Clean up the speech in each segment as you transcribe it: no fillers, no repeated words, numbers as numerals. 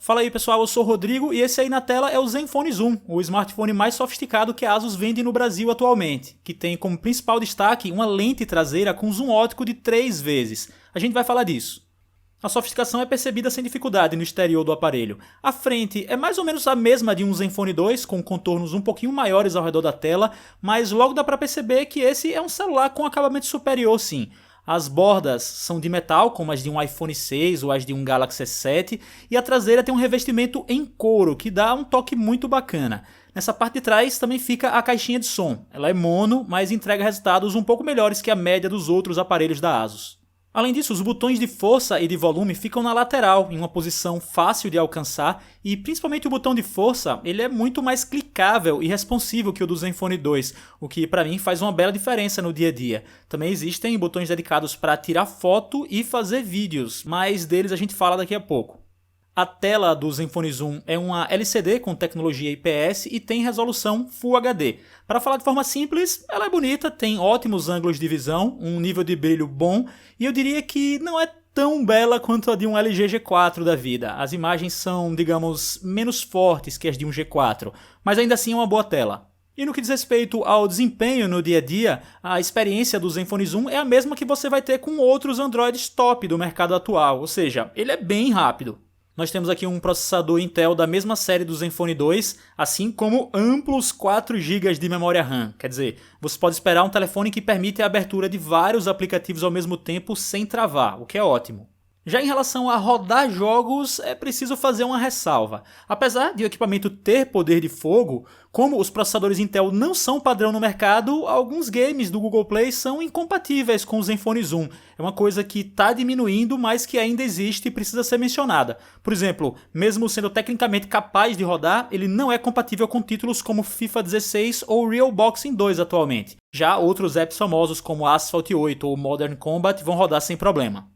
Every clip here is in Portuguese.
Fala aí pessoal, eu sou o Rodrigo e esse aí na tela é o Zenfone Zoom, o smartphone mais sofisticado que a ASUS vende no Brasil atualmente, que tem como principal destaque uma lente traseira com zoom óptico de 3 vezes. A gente vai falar disso. A sofisticação é percebida sem dificuldade no exterior do aparelho. A frente é mais ou menos a mesma de um Zenfone 2, com contornos um pouquinho maiores ao redor da tela, mas logo dá pra perceber que esse é um celular com acabamento superior sim. As bordas são de metal, como as de um iPhone 6 ou as de um Galaxy S7, e a traseira tem um revestimento em couro, que dá um toque muito bacana. Nessa parte de trás também fica a caixinha de som. Ela é mono, mas entrega resultados um pouco melhores que a média dos outros aparelhos da ASUS. Além disso, os botões de força e de volume ficam na lateral, em uma posição fácil de alcançar, e principalmente o botão de força, ele é muito mais clicável e responsivo que o do Zenfone 2, o que para mim faz uma bela diferença no dia a dia. Também existem botões dedicados para tirar foto e fazer vídeos, mas deles a gente fala daqui a pouco. A tela do Zenfone Zoom é uma LCD com tecnologia IPS e tem resolução Full HD. Para falar de forma simples, ela é bonita, tem ótimos ângulos de visão, um nível de brilho bom e eu diria que não é tão bela quanto a de um LG G4 da vida. As imagens são, digamos, menos fortes que as de um G4, mas ainda assim é uma boa tela. E no que diz respeito ao desempenho no dia a dia, a experiência do Zenfone Zoom é a mesma que você vai ter com outros Androids top do mercado atual, ou seja, ele é bem rápido. Nós temos aqui um processador Intel da mesma série do Zenfone 2, assim como amplos 4 GB de memória RAM. Quer dizer, você pode esperar um telefone que permite a abertura de vários aplicativos ao mesmo tempo sem travar, o que é ótimo. Já em relação a rodar jogos, é preciso fazer uma ressalva. Apesar de o equipamento ter poder de fogo, como os processadores Intel não são padrão no mercado, alguns games do Google Play são incompatíveis com o Zenfone Zoom. É uma coisa que está diminuindo, mas que ainda existe e precisa ser mencionada. Por exemplo, mesmo sendo tecnicamente capaz de rodar, ele não é compatível com títulos como FIFA 16 ou Real Boxing 2 atualmente. Já outros apps famosos como Asphalt 8 ou Modern Combat vão rodar sem problema.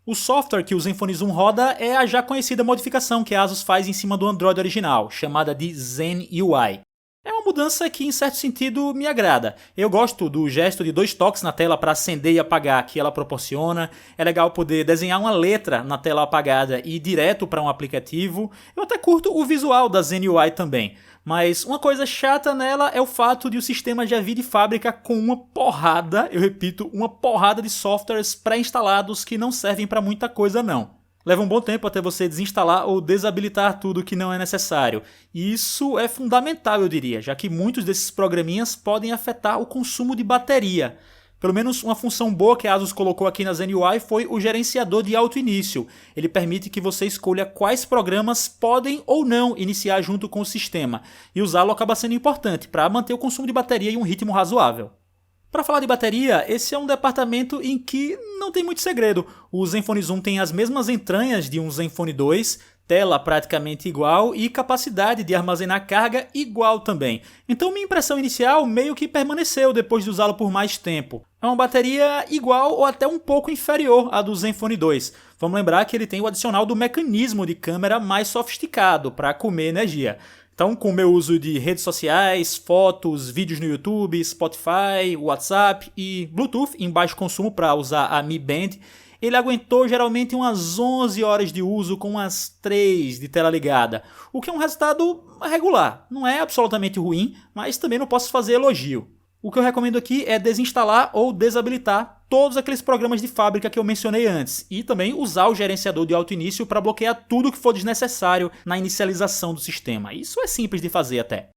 O software que o Zenfone Zoom roda é a já conhecida modificação que a ASUS faz em cima do Android original, chamada de Zen UI. É uma mudança que, em certo sentido, me agrada. Eu gosto do gesto de 2 toques na tela para acender e apagar que ela proporciona. É legal poder desenhar uma letra na tela apagada e ir direto para um aplicativo. Eu até curto o visual da Zen UI também. Mas uma coisa chata nela é o fato de o sistema já vir de fábrica com uma porrada, eu repito, uma porrada de softwares pré-instalados que não servem para muita coisa não. Leva um bom tempo até você desinstalar ou desabilitar tudo que não é necessário. E isso é fundamental, eu diria, já que muitos desses programinhas podem afetar o consumo de bateria. Pelo menos uma função boa que a ASUS colocou aqui na Zen UI foi o gerenciador de auto-início. Ele permite que você escolha quais programas podem ou não iniciar junto com o sistema. E usá-lo acaba sendo importante para manter o consumo de bateria em um ritmo razoável. Para falar de bateria, esse é um departamento em que não tem muito segredo. O Zenfone Zoom tem as mesmas entranhas de um Zenfone 2, tela praticamente igual e capacidade de armazenar carga igual também. Então minha impressão inicial meio que permaneceu depois de usá-lo por mais tempo. É uma bateria igual ou até um pouco inferior à do Zenfone 2. Vamos lembrar que ele tem o adicional do mecanismo de câmera mais sofisticado para comer energia. Então, com o meu uso de redes sociais, fotos, vídeos no YouTube, Spotify, WhatsApp e Bluetooth em baixo consumo para usar a Mi Band, ele aguentou geralmente umas 11 horas de uso com umas 3 de tela ligada, o que é um resultado regular. Não é absolutamente ruim, mas também não posso fazer elogio. O que eu recomendo aqui é desinstalar ou desabilitar todos aqueles programas de fábrica que eu mencionei antes e também usar o gerenciador de auto-início para bloquear tudo que for desnecessário na inicialização do sistema. Isso é simples de fazer até.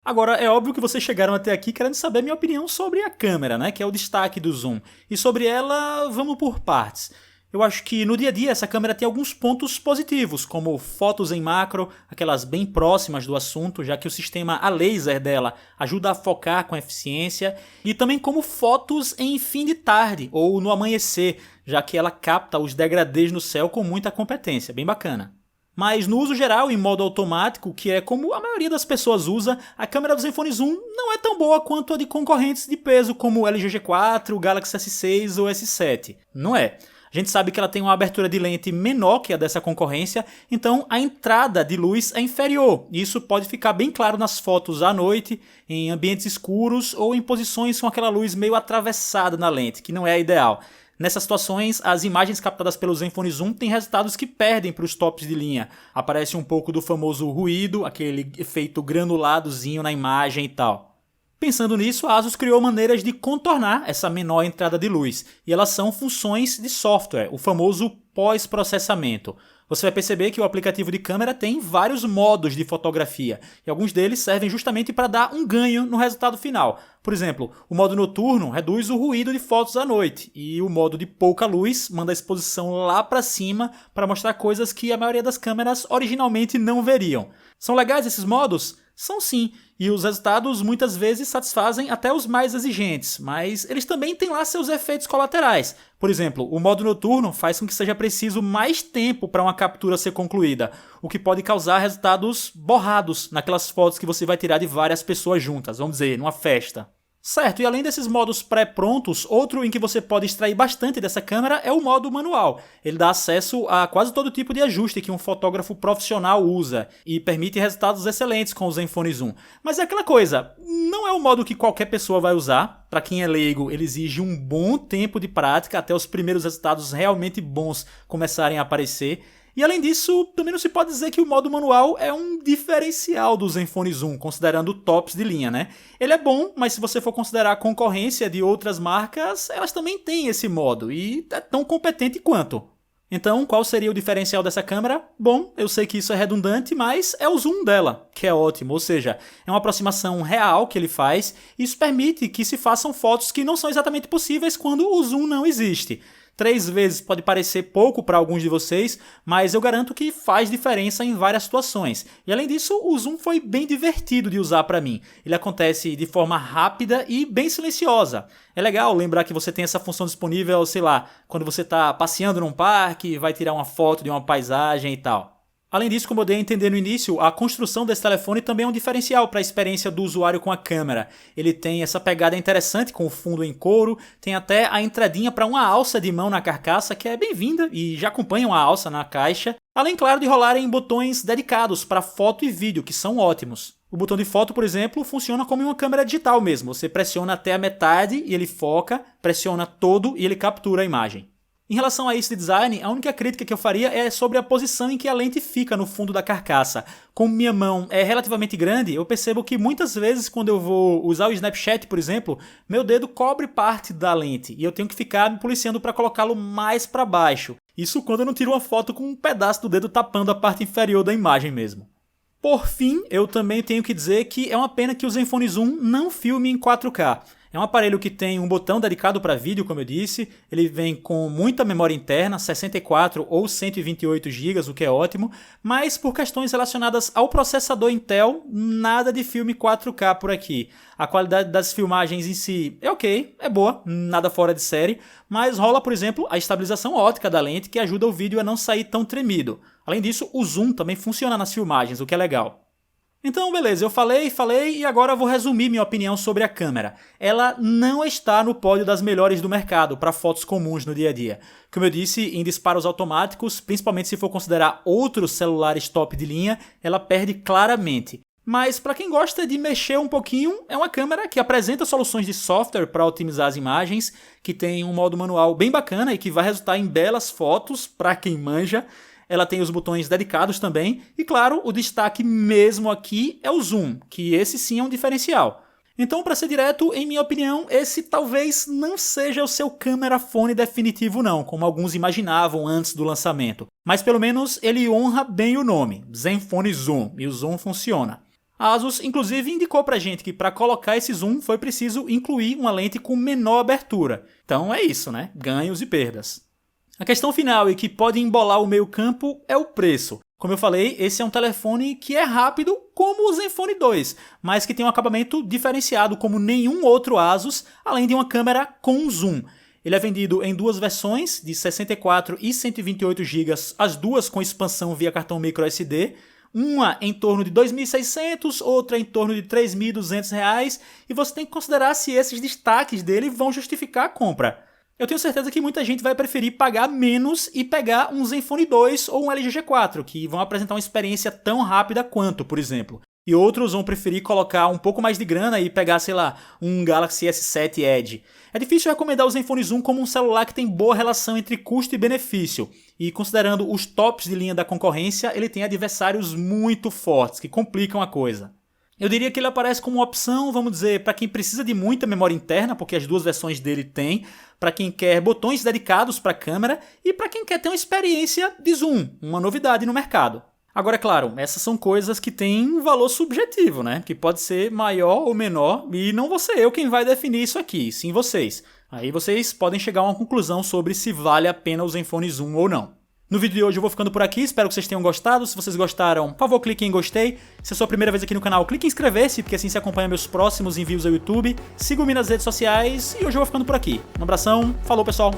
Agora, é óbvio que vocês chegaram até aqui querendo saber minha opinião sobre a câmera, né, que é o destaque do Zoom. E sobre ela, vamos por partes. Eu acho que no dia a dia essa câmera tem alguns pontos positivos, como fotos em macro, aquelas bem próximas do assunto, já que o sistema a laser dela ajuda a focar com eficiência, e também como fotos em fim de tarde ou no amanhecer, já que ela capta os degradês no céu com muita competência, bem bacana. Mas no uso geral, em modo automático, que é como a maioria das pessoas usa, a câmera do Zenfone Zoom não é tão boa quanto a de concorrentes de peso como o LG G4, o Galaxy S6 ou S7. Não é. A gente sabe que ela tem uma abertura de lente menor que a dessa concorrência, então a entrada de luz é inferior. Isso pode ficar bem claro nas fotos à noite, em ambientes escuros ou em posições com aquela luz meio atravessada na lente, que não é a ideal. Nessas situações, as imagens captadas pelo Zenfone Zoom têm resultados que perdem para os tops de linha. Aparece um pouco do famoso ruído, aquele efeito granuladozinho na imagem e tal. Pensando nisso, a ASUS criou maneiras de contornar essa menor entrada de luz, e elas são funções de software, o famoso pós-processamento. Você vai perceber que o aplicativo de câmera tem vários modos de fotografia, e alguns deles servem justamente para dar um ganho no resultado final. Por exemplo, o modo noturno reduz o ruído de fotos à noite, e o modo de pouca luz manda a exposição lá para cima para mostrar coisas que a maioria das câmeras originalmente não veriam. São legais esses modos? São sim, e os resultados muitas vezes satisfazem até os mais exigentes, mas eles também têm lá seus efeitos colaterais. Por exemplo, o modo noturno faz com que seja preciso mais tempo para uma captura ser concluída, o que pode causar resultados borrados naquelas fotos que você vai tirar de várias pessoas juntas, vamos dizer, numa festa. Certo, e além desses modos pré-prontos, outro em que você pode extrair bastante dessa câmera é o modo manual. Ele dá acesso a quase todo tipo de ajuste que um fotógrafo profissional usa e permite resultados excelentes com o Zenfone Zoom. Mas é aquela coisa, não é o modo que qualquer pessoa vai usar. Para quem é leigo, ele exige um bom tempo de prática até os primeiros resultados realmente bons começarem a aparecer. E além disso, também não se pode dizer que o modo manual é um diferencial do Zenfone Zoom, considerando tops de linha, né? Ele é bom, mas se você for considerar a concorrência de outras marcas, elas também têm esse modo, e é tão competente quanto. Então, qual seria o diferencial dessa câmera? Bom, eu sei que isso é redundante, mas é o zoom dela, que é ótimo, ou seja, é uma aproximação real que ele faz, e isso permite que se façam fotos que não são exatamente possíveis quando o zoom não existe. 3 vezes pode parecer pouco para alguns de vocês, mas eu garanto que faz diferença em várias situações. E além disso, o zoom foi bem divertido de usar para mim. Ele acontece de forma rápida e bem silenciosa. É legal lembrar que você tem essa função disponível, sei lá, quando você está passeando num parque, vai tirar uma foto de uma paisagem e tal. Além disso, como eu dei a entender no início, a construção desse telefone também é um diferencial para a experiência do usuário com a câmera. Ele tem essa pegada interessante com o fundo em couro, tem até a entradinha para uma alça de mão na carcaça que é bem-vinda e já acompanha uma alça na caixa, além, claro, de rolarem botões dedicados para foto e vídeo, que são ótimos. O botão de foto, por exemplo, funciona como uma câmera digital mesmo. Você pressiona até a metade e ele foca, pressiona todo e ele captura a imagem. Em relação a esse design, a única crítica que eu faria é sobre a posição em que a lente fica no fundo da carcaça. Como minha mão é relativamente grande, eu percebo que muitas vezes quando eu vou usar o Snapchat, por exemplo, meu dedo cobre parte da lente e eu tenho que ficar me policiando para colocá-lo mais para baixo. Isso quando eu não tiro uma foto com um pedaço do dedo tapando a parte inferior da imagem mesmo. Por fim, eu também tenho que dizer que é uma pena que o Zenfone Zoom não filme em 4K. É um aparelho que tem um botão dedicado para vídeo, como eu disse, ele vem com muita memória interna, 64 ou 128 GB, o que é ótimo, mas por questões relacionadas ao processador Intel, nada de filme 4K por aqui. A qualidade das filmagens em si é ok, é boa, nada fora de série, mas rola, por exemplo, a estabilização ótica da lente que ajuda o vídeo a não sair tão tremido. Além disso, o zoom também funciona nas filmagens, o que é legal. Então, beleza, eu falei e agora eu vou resumir minha opinião sobre a câmera. Ela não está no pódio das melhores do mercado para fotos comuns no dia a dia. Como eu disse, em disparos automáticos, principalmente se for considerar outros celulares top de linha, ela perde claramente. Mas para quem gosta de mexer um pouquinho, é uma câmera que apresenta soluções de software para otimizar as imagens, que tem um modo manual bem bacana e que vai resultar em belas fotos para quem manja. Ela tem os botões dedicados também, e claro, o destaque mesmo aqui é o zoom, que esse sim é um diferencial. Então, para ser direto, em minha opinião, esse talvez não seja o seu câmera phone definitivo não, como alguns imaginavam antes do lançamento. Mas pelo menos ele honra bem o nome, Zenfone Zoom, e o zoom funciona. A ASUS inclusive indicou pra gente que para colocar esse zoom foi preciso incluir uma lente com menor abertura. Então é isso, né? Ganhos e perdas. A questão final e que pode embolar o meio campo é o preço. Como eu falei, esse é um telefone que é rápido como o Zenfone 2, mas que tem um acabamento diferenciado como nenhum outro ASUS, além de uma câmera com zoom. Ele é vendido em duas versões, de 64 e 128 GB, as duas com expansão via cartão microSD, uma em torno de R$ 2.600, outra em torno de R$ 3.200, e você tem que considerar se esses destaques dele vão justificar a compra. Eu tenho certeza que muita gente vai preferir pagar menos e pegar um Zenfone 2 ou um LG G4, que vão apresentar uma experiência tão rápida quanto, por exemplo. e outros vão preferir colocar um pouco mais de grana e pegar, sei lá, um Galaxy S7 Edge. É difícil recomendar o Zenfone Zoom como um celular que tem boa relação entre custo e benefício, e considerando os tops de linha da concorrência, ele tem adversários muito fortes, que complicam a coisa. Eu diria que ele aparece como uma opção, vamos dizer, para quem precisa de muita memória interna, porque as duas versões dele têm, para quem quer botões dedicados para a câmera e para quem quer ter uma experiência de zoom, uma novidade no mercado. Agora, é claro, essas são coisas que têm um valor subjetivo, né? Que pode ser maior ou menor, e não vou ser eu quem vai definir isso aqui, sim vocês. Aí vocês podem chegar a uma conclusão sobre se vale a pena o Zenfone Zoom ou não. No vídeo de hoje eu vou ficando por aqui, espero que vocês tenham gostado. Se vocês gostaram, por favor, clique em gostei. Se é a sua primeira vez aqui no canal, clique em inscrever-se, porque assim você acompanha meus próximos envios ao YouTube. Siga-me nas redes sociais e hoje eu vou ficando por aqui. Um abração, falou pessoal!